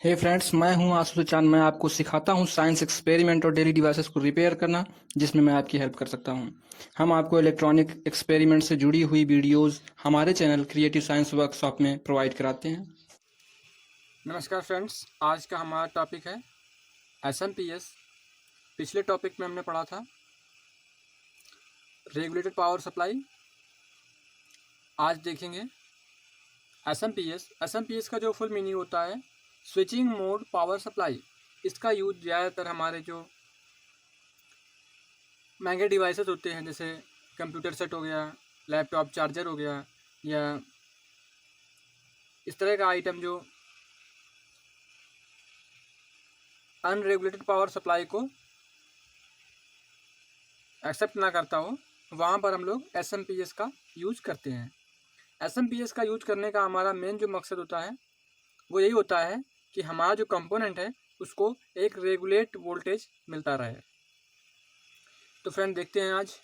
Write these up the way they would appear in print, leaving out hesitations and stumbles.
हे friends, मैं हूं आशुतोष चांद। मैं आपको सिखाता हूं साइंस एक्सपेरिमेंट और डेली डिवाइसेस को रिपेयर करना, जिसमें मैं आपकी हेल्प कर सकता हूं। हम आपको इलेक्ट्रॉनिक एक्सपेरिमेंट से जुड़ी हुई वीडियोस हमारे चैनल क्रिएटिव साइंस वर्कशॉप में प्रोवाइड कराते हैं। नमस्कार फ्रेंड्स, आज का हमारा टॉपिक है एसएमपीएस। पिछले टॉपिक में हमने पढ़ा था रेगुलेटेड पावर सप्लाई। आज देखेंगे एसएमपीएस। एसएमपीएस का जो फुल मीनिंग होता है स्विचिंग मोड पावर सप्लाई। इसका यूज ज़्यादातर हमारे जो महंगे डिवाइसेस होते हैं, जैसे कंप्यूटर सेट हो गया, लैपटॉप चार्जर हो गया, या इस तरह का आइटम जो अनरेगुलेटेड पावर सप्लाई को एक्सेप्ट ना करता हो, वहाँ पर हम लोग एसएमपीएस का यूज करते हैं। एसएमपीएस का यूज करने का हमारा मेन जो मकसद होता है वो यही होता है कि हमारा जो कंपोनेंट है उसको एक रेगुलेट वोल्टेज मिलता रहे। तो फ्रेंड, देखते हैं आज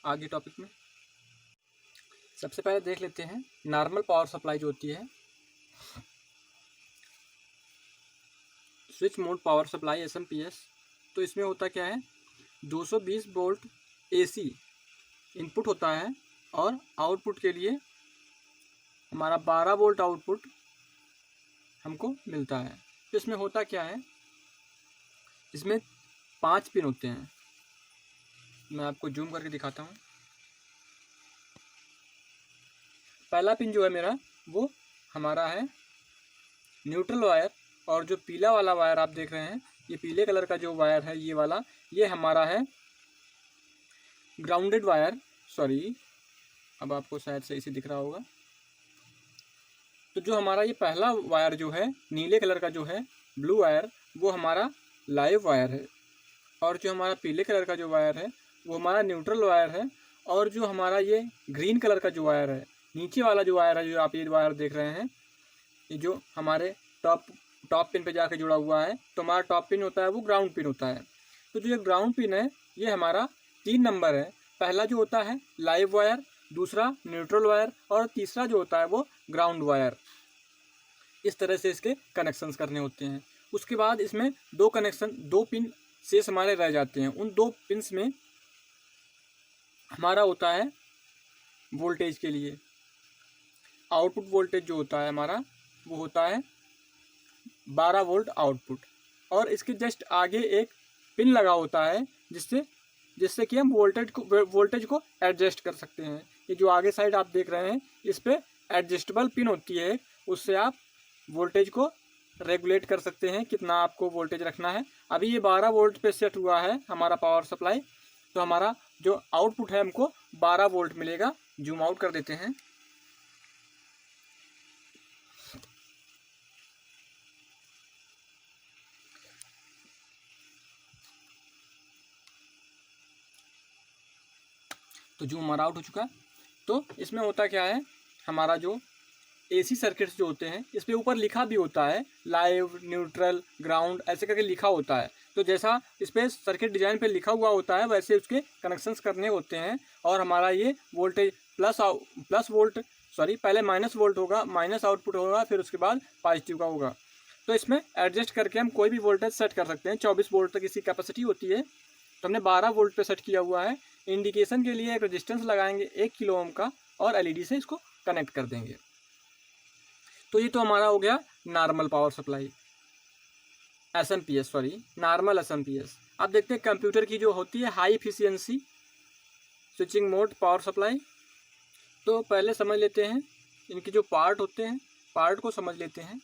आगे टॉपिक में। सबसे पहले देख लेते हैं नॉर्मल पावर सप्लाई जो होती है, switch mode power supply SMPS. तो इसमें होता क्या है, 220 वोल्ट एसी इनपुट होता है और आउटपुट के लिए हमारा 12 वोल्ट आउटपुट हमको मिलता है। तो इसमें होता क्या है, इसमें 5 पिन होते हैं। मैं आपको जूम करके दिखाता हूँ। पहला पिन जो है मेरा, वो हमारा है न्यूट्रल वायर, और जो पीला वाला वायर आप देख रहे हैं, ये पीले कलर का जो वायर है ये वाला, ये हमारा है ग्राउंडेड वायर। सॉरी, अब आपको शायद सही से दिख रहा होगा। तो जो हमारा ये पहला वायर जो है नीले कलर का जो है ब्लू वायर, वो हमारा लाइव वायर है, और जो हमारा पीले कलर का जो वायर है वो हमारा न्यूट्रल वायर है, और जो हमारा ये ग्रीन कलर का जो वायर है, नीचे वाला जो वायर है, जो आप ये वायर देख रहे हैं, ये जो हमारे टॉप पिन पे जाके जुड़ा हुआ है, तो हमारा टॉप पिन होता है वो ग्राउंड पिन होता है। तो जो ये ग्राउंड पिन है ये हमारा 3 नंबर है। पहला जो होता है लाइव वायर, दूसरा न्यूट्रल वायर, और तीसरा जो होता है वो ग्राउंड वायर। इस तरह से इसके कनेक्शंस करने होते हैं। उसके बाद इसमें 2 पिन शेष हमारे रह जाते हैं। उन 2 पिन्स में हमारा होता है वोल्टेज के लिए आउटपुट वोल्टेज जो होता है हमारा, वो होता है 12 वोल्ट आउटपुट, और इसके जस्ट आगे एक पिन लगा होता है जिससे जिससे कि हम वोल्टेज को एडजस्ट कर सकते हैं। ये जो आगे साइड आप देख रहे हैं, इस पर एडजस्टेबल पिन होती है, उससे आप वोल्टेज को रेगुलेट कर सकते हैं, कितना आपको वोल्टेज रखना है। अभी ये 12 वोल्ट पे सेट हुआ है हमारा पावर सप्लाई, तो हमारा जो आउटपुट है हमको 12 वोल्ट मिलेगा। जूम आउट कर देते हैं। तो जूम हमारा आउट हो चुका है। तो इसमें होता क्या है, हमारा जो एसी सर्किट्स जो होते हैं, इस पे ऊपर लिखा भी होता है लाइव, न्यूट्रल, ग्राउंड, ऐसे करके लिखा होता है। तो जैसा इस पर सर्किट डिजाइन पे लिखा हुआ होता है, वैसे उसके कनेक्शंस करने होते हैं। और हमारा ये वोल्टेज प्लस वोल्ट, सॉरी, पहले माइनस वोल्ट होगा, माइनस आउटपुट होगा, फिर उसके बाद पॉजिटिव का होगा। तो इसमें एडजस्ट करके हम कोई भी वोल्टेज सेट कर सकते हैं। 24 वोल्ट तक इसकी कैपेसिटी होती है, तो हमने 12 वोल्ट पे सेट किया हुआ है। इंडिकेशन के लिए एक रेजिस्टेंस लगाएंगे 1 किलो ओम का, और एलईडी से इसको कनेक्ट कर देंगे। तो ये तो हमारा हो गया normal power supply, SMPS, sorry, normal SMPS. अब देखते हैं कंप्यूटर की जो होती है high efficiency switching mode power supply. तो पहले समझ लेते हैं इनके जो पार्ट होते हैं, पार्ट को समझ लेते हैं।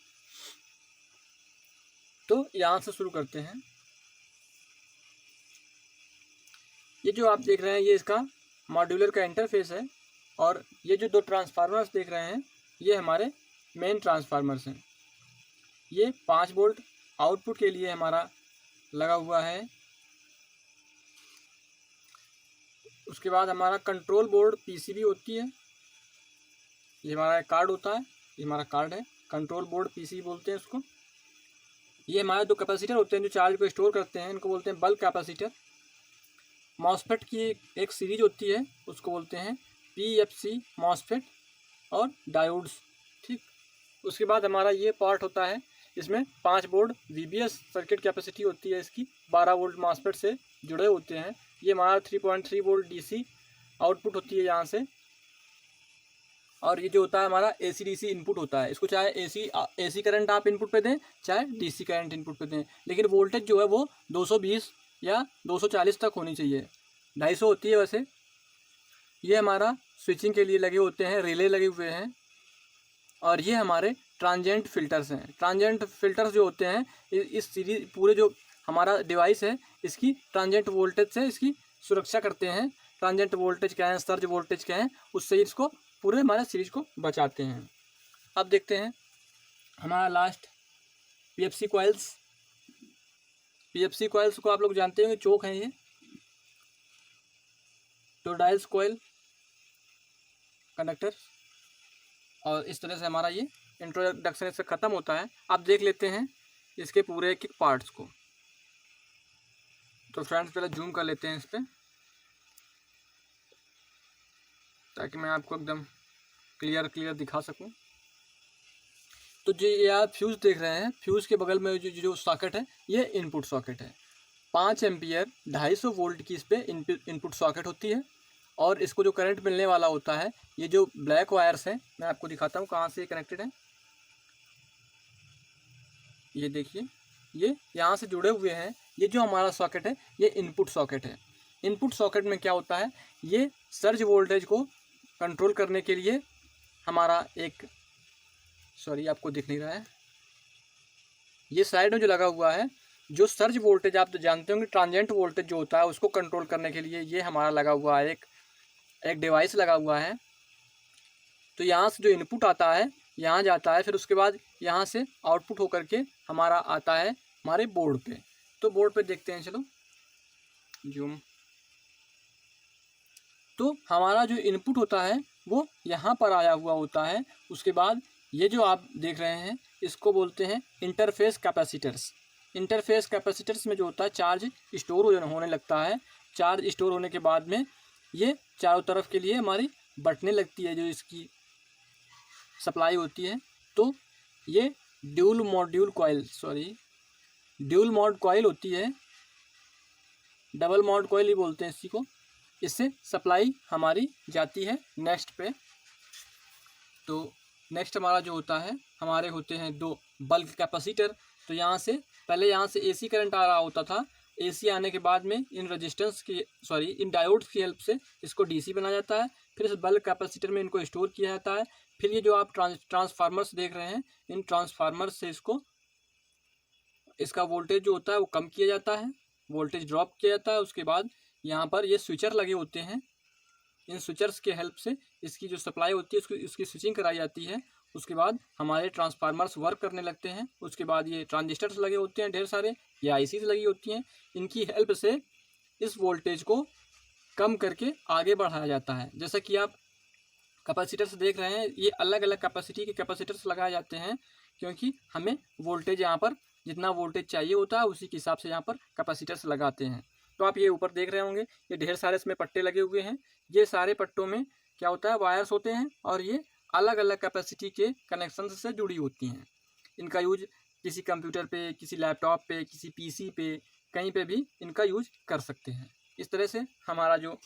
तो यहाँ से शुरू करते हैं। ये जो आप देख रहे हैं, ये इसका मॉड्यूलर का इंटरफेस है, और ये जो 2 ट्रांसफार्मर्स देख रहे हैं, ये हमारे मेन ट्रांसफार्मर्स हैं। ये 5 वोल्ट आउटपुट के लिए हमारा लगा हुआ है। उसके बाद हमारा कंट्रोल बोर्ड पीसीबी होती है, ये हमारा कार्ड होता है, ये हमारा कार्ड है, कंट्रोल बोर्ड पीसीबी बोलते हैं उसको। ये हमारे 2 कैपेसिटर होते हैं जो चार्ज को स्टोर करते हैं, इनको बोलते हैं बल्क कैपेसिटर। मॉसफेट की एक सीरीज होती है, उसको बोलते हैं पीएफसी मॉसफेट और डायोड्स, ठीक। उसके बाद हमारा ये पार्ट होता है इसमें 5 वोल्ट VBS सर्किट कैपेसिटी होती है इसकी, 12 वोल्ट मॉसफेट से जुड़े होते हैं। ये हमारा 3.3 वोल्ट DC आउटपुट होती है यहाँ से, और ये जो होता है हमारा AC DC इनपुट होता है। इसको चाहे AC करंट आप इनपुट पे दें, चाहे DC करंट इनपुट पे दें, लेकिन वोल्टेज जो है वो 220 या 240 तक होनी चाहिए, 250 होती है वैसे। ये हमारा स्विचिंग के लिए लगे होते हैं, रिले लगे हुए हैं, और ये हमारे ट्रांजिएंट फिल्टर्स हैं। ट्रांजिएंट फिल्टर्स जो होते हैं इस सीरीज पूरे जो हमारा डिवाइस है इसकी ट्रांजिएंट वोल्टेज से इसकी सुरक्षा करते हैं। ट्रांजिएंट वोल्टेज क्या है, सर्ज वोल्टेज क्या है, उससे इसको पूरे हमारे सीरीज को बचाते हैं। अब देखते हैं हमारा last PFC coils. PFC coils को आप लोग जानते होंगे, चोक हैं ये, टोरॉइड्स कॉइल कंडक्टर। और इस तरह से हमारा ये इंट्रोडक्शन इससे ख़त्म होता है। अब देख लेते हैं इसके पूरे एक पार्ट्स को। तो फ्रेंड्स पहले जूम कर लेते हैं इस पर, ताकि मैं आपको एकदम क्लियर दिखा सकूं। तो जो ये आप फ्यूज़ देख रहे हैं, फ्यूज़ के बगल में जो सॉकेट है ये इनपुट सॉकेट है। 5 एम्पियर 250 वोल्ट की इस पर इनपुट सॉकेट होती है, और इसको जो करंट मिलने वाला होता है, ये जो ब्लैक वायर्स हैं मैं आपको दिखाता हूँ कहाँ से कनेक्टेड है। ये देखिए, ये यहाँ से जुड़े हुए हैं। ये जो हमारा सॉकेट है ये इनपुट सॉकेट है। इनपुट सॉकेट में क्या होता है, ये सर्ज वोल्टेज को कंट्रोल करने के लिए हमारा एक, सॉरी आपको दिख नहीं रहा है, ये साइड में जो लगा हुआ है, जो सर्ज वोल्टेज आप तो जानते होंगे, ट्रांजिएंट वोल्टेज जो होता है उसको कंट्रोल करने के लिए ये हमारा लगा हुआ है, एक डिवाइस लगा हुआ है। तो यहाँ से जो इनपुट आता है यहाँ जाता है, फिर उसके बाद यहाँ से आउटपुट होकर के हमारा आता है हमारे बोर्ड पे। तो बोर्ड पे देखते हैं, चलो जूम। तो हमारा जो इनपुट होता है वो यहाँ पर आया हुआ होता है। उसके बाद ये जो आप देख रहे हैं इसको बोलते हैं इंटरफेस कैपेसिटर्स। इंटरफेस कैपेसिटर्स में जो होता है चार्ज स्टोर होने लगता है। चार्ज स्टोर होने के बाद में ये चारों तरफ के लिए हमारी बटने लगती है, जो इसकी सप्लाई होती है। तो ये ड्यूल मोड कॉइल होती है, डबल मोड कॉइल ही बोलते हैं इसी को। इससे सप्लाई हमारी जाती है नेक्स्ट पे। तो नेक्स्ट हमारा जो होता है, हमारे होते हैं 2 बल्क कैपेसिटर। तो यहाँ से पहले यहाँ से AC करंट आ रहा होता था। AC आने के बाद में इन डायोड्स की हेल्प से इसको DC बनाया जाता है। फिर इस बल्क कैपेसिटर में इनको स्टोर किया जाता है। फिर ये जो आप ट्रांसफार्मर्स देख रहे हैं, इन ट्रांसफार्मर्स से इसका वोल्टेज जो होता है वो कम किया जाता है, वोल्टेज ड्रॉप किया जाता है। उसके बाद यहाँ पर ये स्विचर लगे होते हैं। इन स्विचर्स के हेल्प से इसकी जो सप्लाई होती है उसकी स्विचिंग कराई जाती है। उसके बाद हमारे ट्रांसफार्मर्स वर्क करने लगते हैं। उसके बाद ये ट्रांजिस्टर्स लगे होते हैं ढेर सारे, ये ICs लगी होती हैं। इनकी हेल्प से इस वोल्टेज को कम करके आगे बढ़ाया जाता है। जैसा कि आप कैपेसिटर्स देख रहे हैं, ये अलग अलग कैपेसिटी के कैपेसिटर्स लगाए जाते हैं, क्योंकि हमें वोल्टेज यहाँ पर जितना वोल्टेज चाहिए होता है उसी के हिसाब से यहाँ पर कैपेसिटर्स लगाते हैं। तो आप ये ऊपर देख रहे होंगे, ये ढेर सारे इसमें पट्टे लगे हुए हैं। ये सारे पट्टों में क्या होता है, वायर्स होते हैं, और ये अलग अलग कैपेसिटी के कनेक्शन से जुड़ी होती हैं। इनका यूज किसी कंप्यूटर पे, किसी लैपटॉप पे, किसी PC पे, कहीं पे भी इनका यूज कर सकते हैं। इस तरह से हमारा जो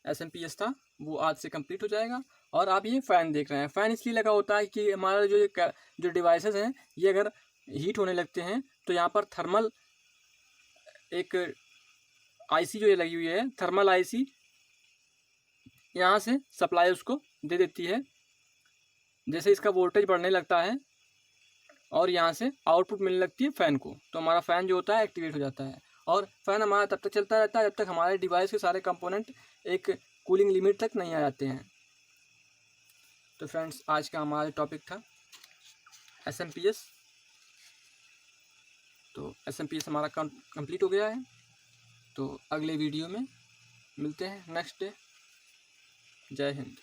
SMPS था वो आज से कंप्लीट हो जाएगा। और आप ये फ़ैन देख रहे हैं, फ़ैन इसलिए लगा होता है कि हमारा जो डिवाइसेस हैं ये अगर हीट होने लगते हैं तो यहाँ पर थर्मल एक IC जो ये लगी हुई है, थर्मल IC यहाँ से सप्लाई उसको दे देती है। जैसे इसका वोल्टेज बढ़ने लगता है और यहाँ से आउटपुट मिलने लगती है फ़ैन को, तो हमारा फ़ैन जो होता है एक्टिवेट हो जाता है। और फ़ैन हमारा तब तक चलता रहता है जब तक हमारे डिवाइस के सारे कंपोनेंट एक कूलिंग लिमिट तक नहीं आ जाते हैं। तो फ्रेंड्स, आज का हमारा टॉपिक था SMPS। तो SMPS हमारा कंप्लीट हो गया है। तो अगले वीडियो में मिलते हैं नेक्स्ट डे। जय हिंद।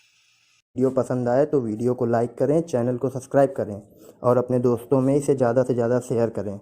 वीडियो पसंद आए तो वीडियो को लाइक करें, चैनल को सब्सक्राइब करें और अपने दोस्तों में इसे ज़्यादा से ज़्यादा शेयर करें।